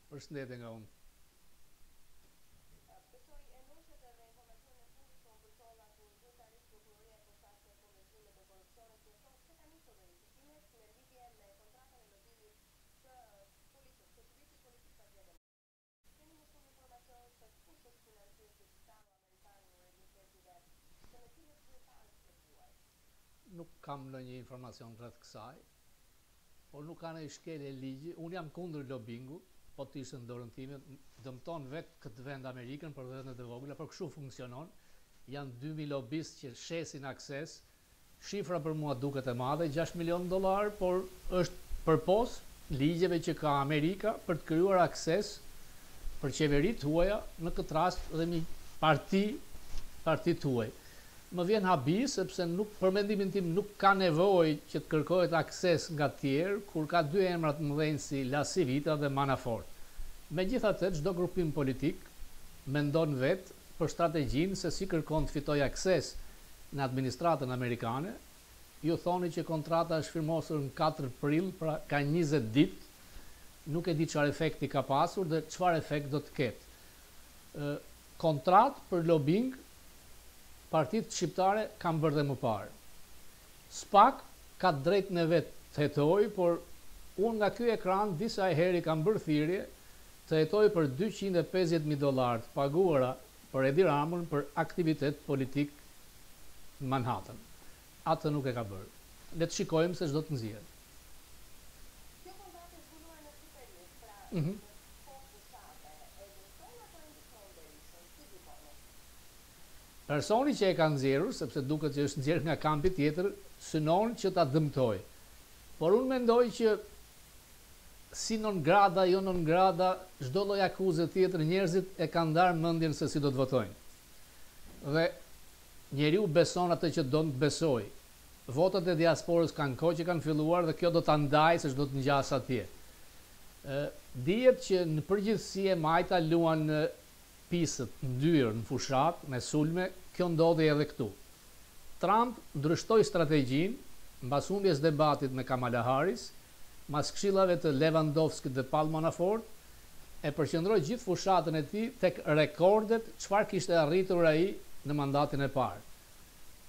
Përshëndetje nga unë. Nuk kam ndonjë informacion rreth kësaj, por nuk ka ndonjë shkelje ligji. Unë jam kundër lobingu, po të ishte në dorën time, dëmton vetë këtë vend Amerikën për vendet e vogla, por kështu funksionon. Janë 2000 lobistë që shesin akses. Shifra për mua duket e madhe, $6 milion, por është përpos ligjeve që ka Amerika për të krijuar akses për qeveritë huaja, në këtë rast dhe një parti tuaj. Më vjen habi sepse për mendimin tim nuk ka nevojë që të kërkohet akses nga të tjerë kur ka dy emra të mëdhenj si La Civita dhe Manafort. Megjithatë, çdo grupim politik mendon vetë për strategjinë se si kërkon të fitojë akses në administratën amerikane. Ju thoni që kontrata është firmosur në 4 prill, pra ka 20 ditë. Nuk e di çfarë efekti ka pasur dhe çfarë efekt do të ketë. Kontratë për lobing partitë shqiptare kam bërë dhe më parë. SPAK ka drejtën e vetë të hetoj, por unë nga ky ekran disa herë kam bërë thirrje të hetoj për $250.000 të paguara për Edi Ramën për aktivitet politik në Manhattan. Atë nuk e ka bërë. Le të shikojmë se ç'do të nxjerrë. Kjo kontratë është zhvilluar në këtë periudhë, pra personi që e ka nxjerrur, sepse duket që është nxjerrë nga kampi tjetër, synon që ta dëmtoj. Por unë mendoj që si non grata, jo non grata, çdo lloj akuze tjetër njerëzit e kanë ndarë mendjen se si do të votojnë. Dhe njeriu beson atë që do të besoj. Votat e diasporës kanë kohë që kanë filluar dhe kjo do ta ndajë se ç'do të ngjas atje. Dihet që në përgjithësi e majta luan në pisët, ndyrë, në fushat, me sulme, kjo ndodhi edhe këtu. Trump ndryshtoi strategjinë mbas humbjes debatit me Kamala Harris, mas këshillave të Lewandowski dhe Paul Manafort, e përqendroi gjithë fushatën e tij tek rekordet çfarë kishte arritur ai në mandatin e parë.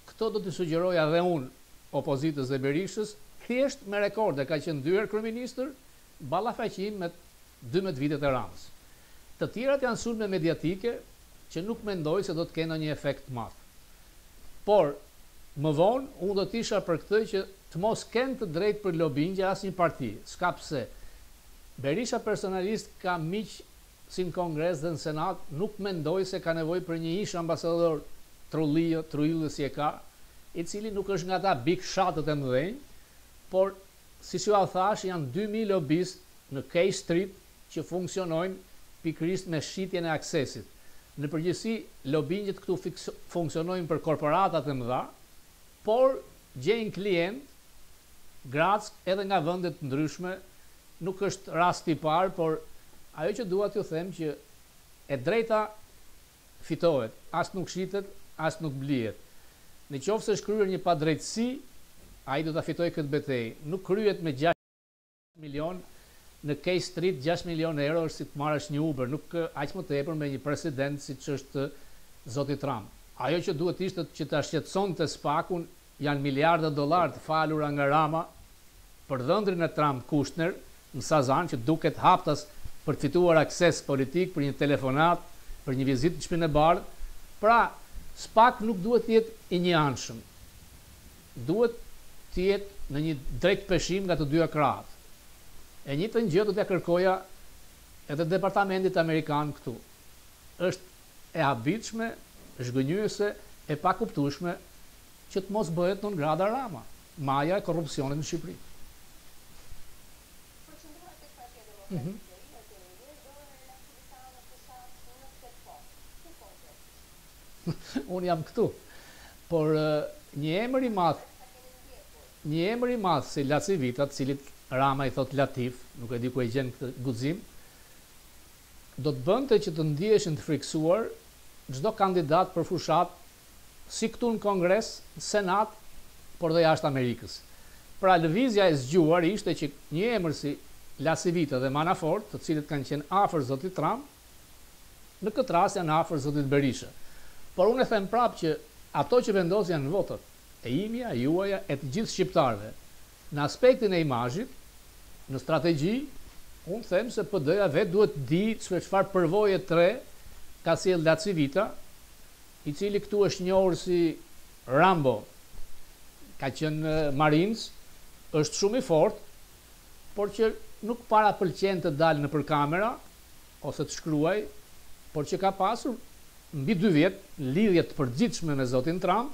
Këto do t'i sugjeroja edhe unë opozitës dhe Berishës, thjesht me rekorde ka qenë ndyer kryeministër, ballafaqim me 12 vitet e Ramës. Të tjerat janë sulme mediatike që nuk mendoj se do të kenë një efekt të madh. Por, më vonë, unë do të isha për këtë që të mos kenë të drejtë për lobingje asnjë parti. S'ka pse. Berisha personalisht ka miq si në Kongres dhe në Senat, nuk mendoj se ka nevojë për një ish ambasador trullë si e ka, i cili nuk është nga ata big shotët e mëdhenj, por, siç ju thash, janë 2000 lobistë në K Street që funksionojnë pikërisht me shitjen e aksesit. Në përgjithësi, lobingjet këtu funksionojnë për korporatat e mëdha, por gjejnë klient, grac edhe nga vende të ndryshme, nuk është rast i parë, por ajo që dua t'ju them që e drejta fitohet, as nuk shitet, as nuk blihet. Në qoftë se është kryer një padrejtësi, ai do ta fitojë këtë betejë. Nuk kryhet me 6 milion. Në K Street 6 milion euro është si të marrësh një Uber, nuk aq më tepër me një president siç është zoti Trump. Ajo që duhet ishte që ta shqetësonte SPAK-un janë miliarda dollar të falura nga Rama për dhëndrin e Trump Kushner në Sazan, që duket haptas për të fituar akses politik për një telefonat, për një vizitë në Shtëpinë e Bardhë. Pra, SPAK nuk duhet të jetë i njëanshëm. Duhet të jetë në një drejt peshim nga të dy krahët. E njëjtën gjë do t'ja kërkoja edhe departamentit amerikan këtu. Është e habitshme, zhgënjyese, e pakuptueshme që të mos bëhet non grata Rama, maja e korrupsionit në Shqipëri. Unë jam këtu, por një emër i madh si La Civita, cilit Rama i thot Latif, nuk e di ku e gjen këtë guxim, do të bënte që të ndiheshin të friksuar çdo kandidat për fushat, si këtu në Kongres, në Senat, por dhe jashtë Amerikës. Pra lëvizja e zgjuar ishte që një emër si La Civita dhe Manafort, të cilët kanë qenë afër zotit Trump, në këtë rast janë afër zotit Berisha. Por unë e them prapë që ato që vendosin janë votat e imja, juaja, e të gjithë shqiptarëve. Në aspektin e imazhit, në strategji, unë them se PD-ja vetë duhet di çfarë përvoje tre ka sjell La Civita, i cili këtu është njohur si Rambo, ka qenë Marines, është shumë i fortë, por që nuk para pëlqen të dalë nëpër kamera ose të shkruaj, por që ka pasur mbi 2 vjet lidhje të përgjithshme me zotin Trump,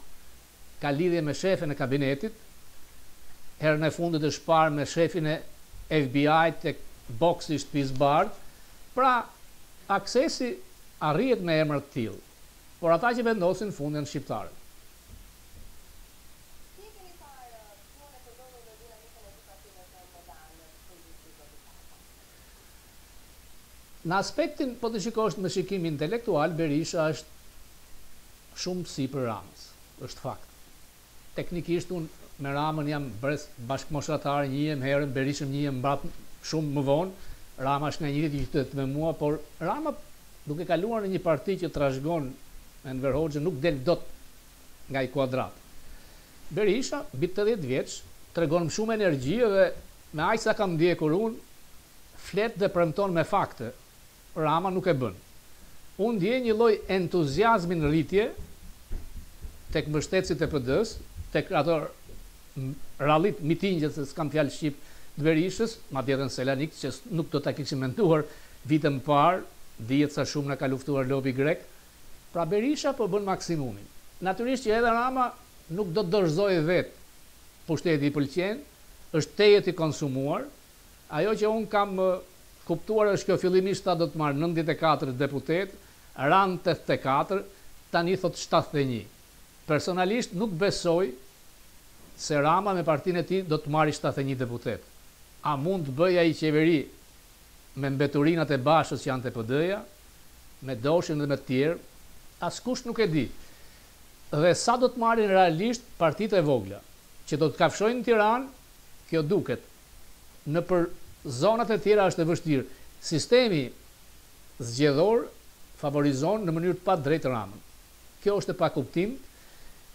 ka lidhje me shefin e kabinetit, herën e fundit është parë me shefin e FBI tek boksi i shtëpisë Bardh, pra aksesi arrihet me emra të tillë, por ata që vendosin fund janë shqiptarët. Si e keni parë punën e përdorur në dinamikën e situative të moderne të politikës së Në aspektin, po të shikosh me shikim intelektual, Berisha është shumë sipër Ramës, është fakt. Teknikisht unë me Ramën jam bashkëmoshratar, njihem herën, Berishën njihem mbrapa shumë më vonë, Rama është nga njëri i qytetit me mua, por Rama duke kaluar në një parti që trashëgon Enver Hoxha nuk del dot nga i kuadrat. Berisha, mbi 80 vjeç, tregon shumë energji dhe me aq sa kam ndjekur unë, flet dhe premton me fakte. Rama nuk e bën. Unë ndjej një lloj entuziazmi në rritje tek mbështetësit e PD-s, tek ato rallit mitingjet, se s'kam fjalë shqip, të Berishës, madje edhe në Selanik, që nuk do ta kishim menduar vite më parë, dihet sa shumë na ka luftuar lobi grek. Pra Berisha po bën maksimumin. Natyrisht që edhe Rama nuk do të dorëzojë vetë. Pushteti i pëlqen, është tejet i konsumuar. Ajo që unë kam kuptuar është kjo fillimisht ta do të marrë 94 deputet, ran 84, tani thot 71. Personalisht nuk besoj se Rama me partinë e tij do të marrë 71 deputet. A mund të bëja i qeveri me mbeturinat e Bashës që janë të PD-ja, me Doshin dhe me të tjerë, askush nuk e di. Dhe sa do të marrin realisht partitë e vogla, që do të kafshojnë në Tiranë, kjo duket. Në për zonat e tjera është e vështirë. Sistemi zgjedhor favorizon në mënyrë të padrejtë Ramën. Kjo është e pakuptim.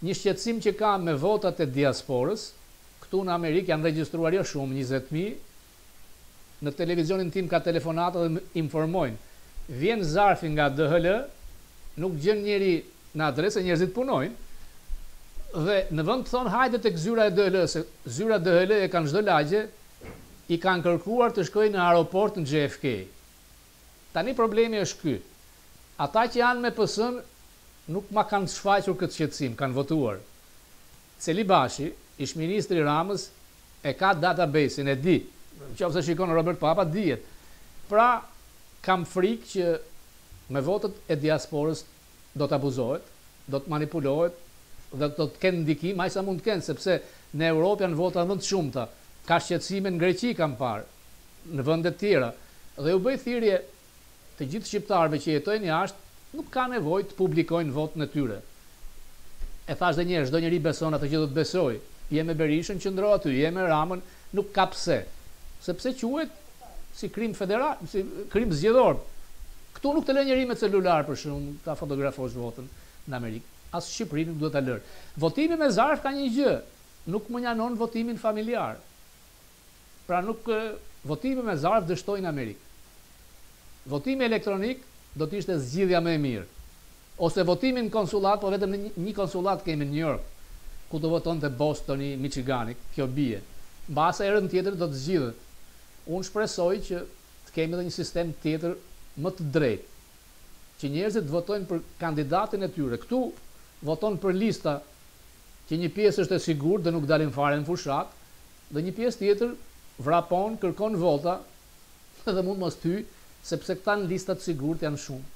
Një shqetësim që ka me votat e diasporës, këtu në Amerikë janë regjistruar jo shumë, 20.000. Në televizionin tim ka telefonata dhe më informojnë. Vjen zarfi nga DHL, nuk gjen njeri në adresë, njerëzit punojnë, dhe në vend të thonë hajde tek zyra e DHL, se zyra DHL e kanë çdo lagje, i kanë kërkuar të shkojnë në aeroport në JFK. Tani problemi është ky. Ata që janë me PS-n nuk ma kanë shfaqur këtë shqetësim, kanë votuar. Celibashi, ish ministri Ramës, e ka database-in, e di. Nëse shikon Robert Papa, dihet. Pra, kam frikë që me votet e diasporës do të abuzohet, do të manipulohet, dhe do të kenë ndikim, aq sa mund të kenë, sepse në Europë janë vota më të shumta. Ka shqetësime në Greqi kam parë, në vende të tjera, dhe u bëj thirrje të gjithë shqiptarëve që jetojnë jashtë, nuk ka nevojë të publikojnë votën e tyre. E thash edhe një herë, çdo njeri beson atë që do të besojë. Je me Berishën, qëndro aty, je me Ramën, nuk ka pse. Sepse quhet si krim federal, si krim zgjedhor. Këtu nuk të lë njeri me celular për shkakun ta fotografosh votën në Amerikë. As Shqipëri nuk duhet ta lër. Votimi me zarf ka një gjë, nuk më njanon votimin familjar. Pra nuk votimi me zarf dështoi në Amerikë. Votimi elektronik do të ishte zgjidhja më e mirë. Ose votimi në konsullat, po vetëm në një konsullat kemi në New York, ku do votonte Bostoni, Michigani, kjo bie. Mbase herën tjetër do të zgjidhet. Unë shpresoj që të kemi edhe një sistem tjetër më të drejtë, që njerëzit votojnë për kandidatin e tyre. Këtu voton për lista që një pjesë është e sigurt dhe nuk dalin fare në fushat, dhe një pjesë tjetër vrapon, kërkon vota dhe mund mos ty, sepse këta në listat sigurt janë shumë.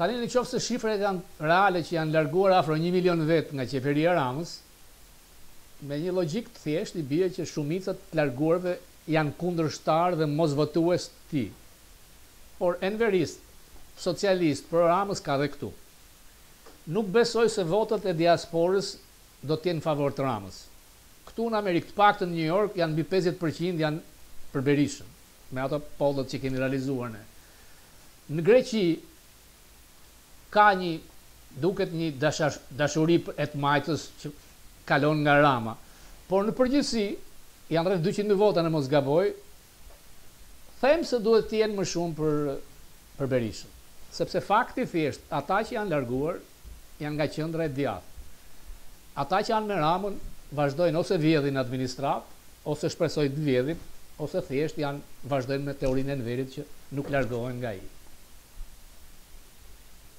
Tani në qoftë se shifrat janë reale që janë larguar afro 1 milion vet nga qeveria Ramës, me një logjik të thjeshtë i bie që shumica të larguarve janë kundërshtar dhe mos votues ti. Por enverist, socialist, për Ramës ka dhe këtu. Nuk besoj se votat e diasporës do t'jenë favor të Ramës. Këtu në Amerikë, të paktën në New York, janë mbi 50% janë për Berishën, me ato pollat që kemi realizuar ne. Në Greqi ka duket një dashuri e të majtës që kalon nga Rama, por në përgjithësi janë rreth 200.000 vota në mos gaboj, them se duhet të jenë më shumë për Berishën, sepse fakti thjesht, ata që janë larguar janë nga qendra e djathtë. Ata që janë me Ramën vazhdojnë ose vjedhin administrat, ose shpresojnë të vjedhin, ose thjesht vazhdojnë me teorinë e Enverit që nuk largohen nga ai.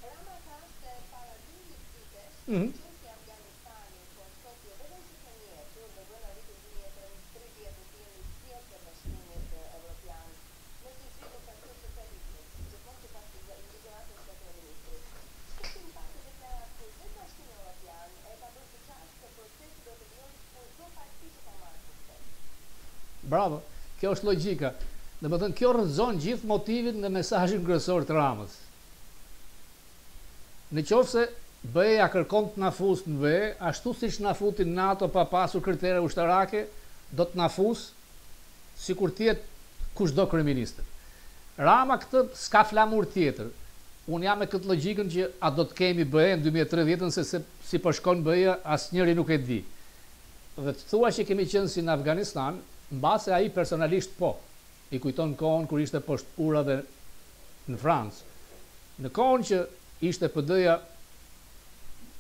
Rama ka se para 12 vitesh, qefi Afganistanit, po Skopje vetëm si të njëtur dhe brenda vitit 2030 të jemi pjesë e bashkimit evropian. Në të zhvillu faktor socializmit, gjithmonë që pas ligjëratës së kryeministrit. Këtë impakt e deklaratës dhe bashkimi evropian e ka bërë të qartë se procesi do të vijojë kurdo parti që ka marrë sukses. Bravo, kjo është logjika. Domethënë kjo rrëzon gjithë motivin dhe mesazhin kryesor të Ramës. Në qoftë se BE-ja kërkon të na fusë në BE, ashtu siç na futi NATO pa pasur kritere ushtarake, do të na fusë sikur të jetë kushdo kryeminist. Rama këtë s'ka flamur tjetër. Unë jam me këtë logjikën që a do të kemi BE në 2030 se si po shkon BE-ja asnjëri nuk e di. Dhe të thua që kemi qenë si në Afganistan, mbase ai personalisht po. I kujton kohën kur ishte poshtë urave në Francë. Në kohën që ishte PD-ja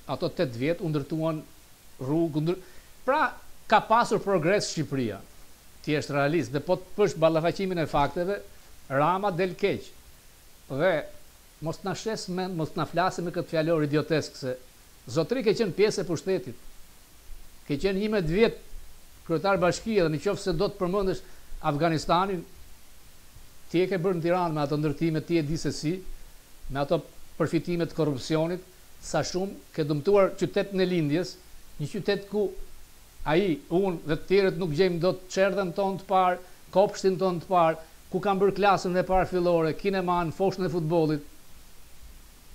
ato 8 vjet u ndërtuan rrugë, pra ka pasur progres Shqipëria. Ti je realist dhe po të pësh ballafaqimin e fakteve, Rama del keq. Dhe mos na shes mend, mos na flasim me këtë fjalor idiotesk se zotëri ke qenë pjesë e pushtetit. Ke qenë 11 vjet kryetar bashkie dhe nëse do të përmendesh Afganistanin, ti e ke bërë në Tiranë me ato ndërtime, ti e di se si, me ato përfitimet të korrupsionit, sa shumë ke dëmtuar qytetin e lindjes, një qytet ku ai, unë dhe të tjerët nuk gjejmë dot çerdhen tonë të parë, kopshtin tonë të parë, ku kanë bërë klasën e parë fillore, kineman, foshën e futbollit.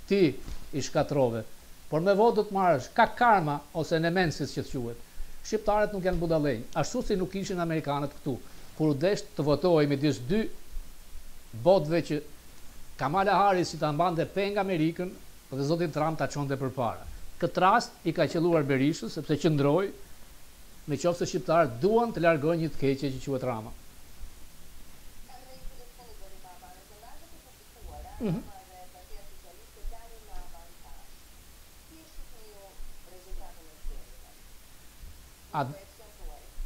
Ti i shkatrove. Por me votë do të marrësh, ka karma ose nemensis që të quhet. Shqiptarët nuk janë budallënj, ashtu si nuk ishin amerikanët këtu, kur u desh të votojë midis dy botëve që Kamala Harris si ta mbante peng Amerikën dhe zotin Trump ta çonte përpara. Këtë rast i ka qelluar Berishës sepse qëndroi në qoftë se shqiptarët duan të largojnë një të keqe që quhet Rama.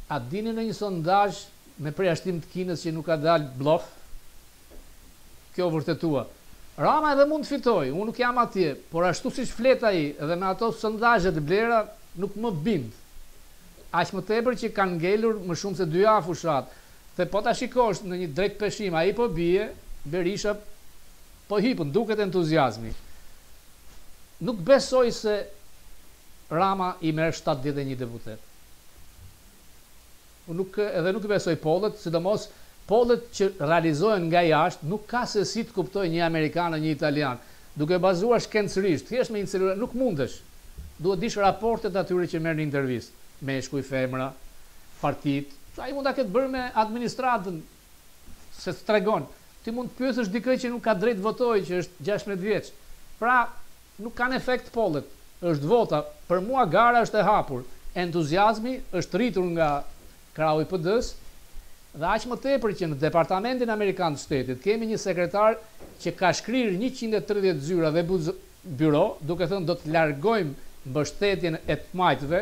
A dini në një sondazh me përjashtim të Kinës që nuk ka dalë bllok? Kjo vërtetua. Rama edhe mund të fitoj, unë nuk jam atje, por ashtu siç flet ai dhe me ato sondazhe të blera nuk më bind. Aq më tepër që kanë ngelur më shumë se 2 javë fushat. Dhe po ta shikosh në një drejt peshim, ai po bie, Berisha po hipën, duket entuziazmi. Nuk besoj se Rama i merr 71 deputet. Unë nuk besoj pollet, sidomos pollet që realizohen nga jashtë, nuk ka se si të kuptoj një Amerikan e një Italian. Duke bazuar shkencërisht, thjesht me një celular, nuk mundesh. Duhet dish raportet atyre që merr në intervistë, meshkuj, femra, partit. Ai mund ta ketë bërë me administratën, se të tregon. Ti mund të pyesësh dikë që nuk ka drejt votojë, që është 16 vjeç. Pra, nuk kanë efekt pollet. Është vota. Për mua gara është e hapur. Entuziazmi është rritur nga krau i PD-s, dhe aq më tepër që në Departamentin Amerikan të Shtetit kemi një sekretar që ka shkrirë 130 zyra dhe byro, duke thënë do të largojmë mbështetjen e të majtëve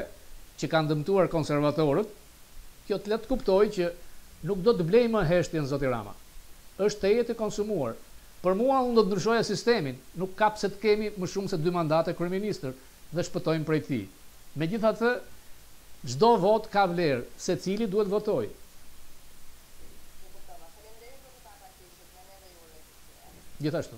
që kanë dëmtuar konservatorët. Kjo të le të kuptoj që nuk do të blej më heshtjen zoti Rama. Është të jetë konsumuar. Për mua unë do të ndryshoja sistemin, nuk ka pse të kemi më shumë se 2 mandate kryeministër dhe shpëtojmë prej tij. Megjithatë, çdo vot ka vlerë, secili duhet votojë. Gjithashtu.